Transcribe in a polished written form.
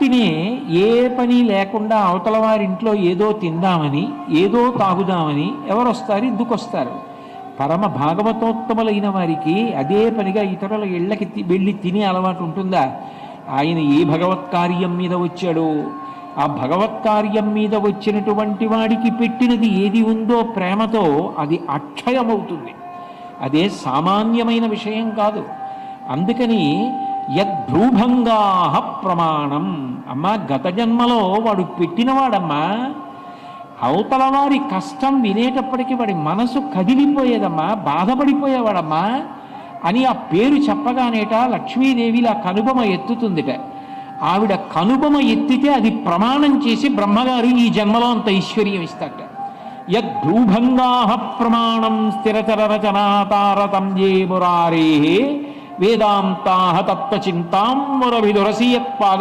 ఉట్టినే ఏ పని లేకుండా అవతల వారింట్లో ఏదో తిందామని ఏదో తాగుదామని ఎవరు వస్తారు, ఎందుకు వస్తారు? పరమ భాగవతోత్తములైన వారికి అదే పనిగా ఇతరుల ఇళ్ళకి వెళ్ళి తినే అలవాటు ఉంటుందా? ఆయన ఏ భగవత్ కార్యం మీద వచ్చాడో ఆ భగవత్ కార్యం మీద వచ్చినటువంటి వాడికి పెట్టినది ఏది ఉందో ప్రేమతో అది అక్షయమవుతుంది. అదే సామాన్యమైన విషయం కాదు. అందుకని యద్భ్రూభంగా ప్రమాణం. అమ్మా, గత జన్మలో వాడు పెట్టినవాడమ్మా. అవతల వారి కష్టం వినేటప్పటికీ వాడి మనసు కదిలిపోయేదమ్మా, బాధపడిపోయేవాడమ్మా అని ఆ పేరు చెప్పగానేట లక్ష్మీదేవిలా కనుబొమ ఎత్తుతుందిట. ఆవిడ కనుబొమ ఎత్తితే అది ప్రమాణం చేసి బ్రహ్మగారు ఈ జన్మలో అంత ఐశ్వర్యం ఇస్తాట. యద్భ్రూభంగా ప్రమాణం స్థిరచర రచనాతారతం జే మురారే వేదాంతా తత్వచింతాం మురవిదురసి యత్పాద